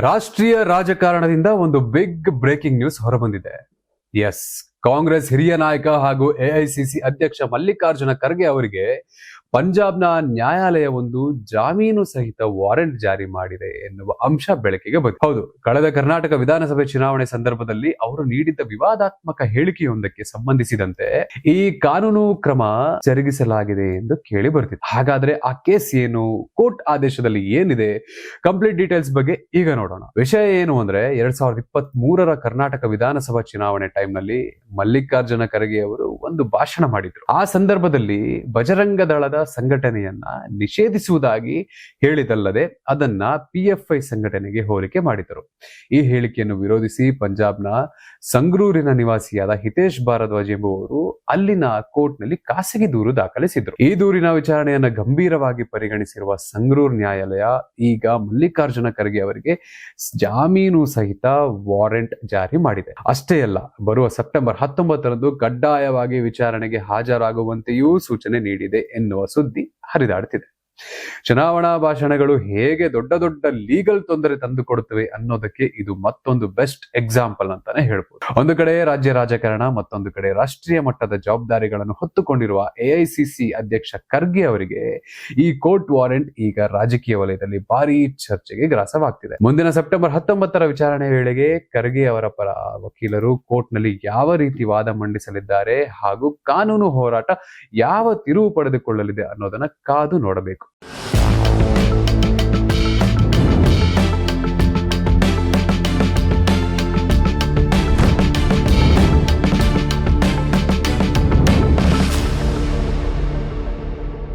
ರಾಷ್ಟ್ರೀಯ ರಾಜಕಾರಣದಿಂದ ಒಂದು ಬಿಗ್ ಬ್ರೇಕಿಂಗ್ ನ್ಯೂಸ್ ಹೊರಬಂದಿದೆ. ಎಸ್, ಕಾಂಗ್ರೆಸ್ ಹಿರಿಯ ನಾಯಕ ಹಾಗೂ ಎಐಸಿಸಿ ಅಧ್ಯಕ್ಷ ಮಲ್ಲಿಕಾರ್ಜುನ ಖರ್ಗೆ ಅವರಿಗೆ ಪಂಜಾಬ್ನ ನ್ಯಾಯಾಲಯ ಒಂದು ಜಾಮೀನು ಸಹಿತ ವಾರೆಂಟ್ ಜಾರಿ ಮಾಡಿದೆ ಎನ್ನುವ ಅಂಶ ಬೆಳಕಿಗೆ ಬಂದಿದೆ. ಹೌದು, ಕಳೆದ ಕರ್ನಾಟಕ ವಿಧಾನಸಭೆ ಚುನಾವಣೆ ಸಂದರ್ಭದಲ್ಲಿ ಅವರು ನೀಡಿದ್ದ ವಿವಾದಾತ್ಮಕ ಹೇಳಿಕೆಯೊಂದಕ್ಕೆ ಸಂಬಂಧಿಸಿದಂತೆ ಈ ಕಾನೂನು ಕ್ರಮ ಜರುಗಿಸಲಾಗಿದೆ ಎಂದು ಕೇಳಿ ಬರ್ತಿದೆ. ಹಾಗಾದ್ರೆ ಆ ಕೇಸ್ ಏನು, ಕೋರ್ಟ್ ಆದೇಶದಲ್ಲಿ ಏನಿದೆ, ಕಂಪ್ಲೀಟ್ ಡೀಟೇಲ್ಸ್ ಬಗ್ಗೆ ಈಗ ನೋಡೋಣ. ವಿಷಯ ಏನು ಅಂದ್ರೆ 2023ರ ಕರ್ನಾಟಕ ವಿಧಾನಸಭಾ ಚುನಾವಣೆ ಟೈಮ್ ನಲ್ಲಿ ಮಲ್ಲಿಕಾರ್ಜುನ ಖರ್ಗೆ ಅವರು ಒಂದು ಭಾಷಣ ಮಾಡಿದ್ರು. ಆ ಸಂದರ್ಭದಲ್ಲಿ ಬಜರಂಗ ದಳದ ಸಂಘಟನೆಯನ್ನ ನಿಷೇಧಿಸುವುದಾಗಿ ಹೇಳಿದಲ್ಲದೆ ಅದನ್ನ PFI ಸಂಘಟನೆಗೆ ಹೋಲಿಕೆ ಮಾಡಿದರು. ಈ ಹೇಳಿಕೆಯನ್ನು ವಿರೋಧಿಸಿ ಪಂಜಾಬ್ನ ಸಂಗ್ರೂರಿನ ನಿವಾಸಿಯಾದ ಹಿತೇಶ್ ಭಾರದ್ವಾಜ್ ಎಂಬುವರು ಅಲ್ಲಿನ ಕೋರ್ಟ್ ನಲ್ಲಿ ಖಾಸಗಿ ದೂರು ದಾಖಲಿಸಿದ್ರು. ಈ ದೂರಿನ ವಿಚಾರಣೆಯನ್ನ ಗಂಭೀರವಾಗಿ ಪರಿಗಣಿಸಿರುವ ಸಂಗ್ರೂರ್ ನ್ಯಾಯಾಲಯ ಈಗ ಮಲ್ಲಿಕಾರ್ಜುನ ಖರ್ಗೆ ಅವರಿಗೆ ಜಾಮೀನು ಸಹಿತ ವಾರೆಂಟ್ ಜಾರಿ ಮಾಡಿದೆ. ಅಷ್ಟೇ ಅಲ್ಲ, ಬರುವ ಸೆಪ್ಟೆಂಬರ್ 19ರಂದು ಕಡ್ಡಾಯವಾಗಿ ವಿಚಾರಣೆಗೆ ಹಾಜರಾಗುವಂತೆಯೂ ಸೂಚನೆ ನೀಡಿದೆ ಎನ್ನುವ ಸುದ್ದಿ ಹರಿದಾಡುತ್ತಿದೆ. ಚುನಾವಣಾ ಭಾಷಣಗಳು ಹೇಗೆ ದೊಡ್ಡ ದೊಡ್ಡ ಲೀಗಲ್ ತೊಂದರೆ ತಂದುಕೊಡುತ್ತವೆ ಅನ್ನೋದಕ್ಕೆ ಇದು ಮತ್ತೊಂದು ಬೆಸ್ಟ್ ಎಕ್ಸಾಂಪಲ್ ಅಂತಾನೆ ಹೇಳ್ಬೋದು. ಒಂದು ಕಡೆ ರಾಜ್ಯ ರಾಜಕಾರಣ, ಮತ್ತೊಂದು ಕಡೆ ರಾಷ್ಟ್ರೀಯ ಮಟ್ಟದ ಜವಾಬ್ದಾರಿಗಳನ್ನು ಹೊತ್ತುಕೊಂಡಿರುವ AICC ಅಧ್ಯಕ್ಷ ಖರ್ಗೆ ಅವರಿಗೆ ಈ ಕೋರ್ಟ್ ವಾರೆಂಟ್ ಈಗ ರಾಜಕೀಯ ವಲಯದಲ್ಲಿ ಭಾರಿ ಚರ್ಚೆಗೆ ಗ್ರಾಸವಾಗ್ತಿದೆ. ಮುಂದಿನ ಸೆಪ್ಟೆಂಬರ್ 19ರ ವಿಚಾರಣೆ ವೇಳೆಗೆ ಖರ್ಗೆ ಅವರ ಪರ ವಕೀಲರು ಕೋರ್ಟ್ ನಲ್ಲಿ ಯಾವ ರೀತಿ ವಾದ ಮಂಡಿಸಲಿದ್ದಾರೆ ಹಾಗೂ ಕಾನೂನು ಹೋರಾಟ ಯಾವ ತಿರುವು ಪಡೆದುಕೊಳ್ಳಲಿದೆ ಅನ್ನೋದನ್ನ ಕಾದು ನೋಡಬೇಕು.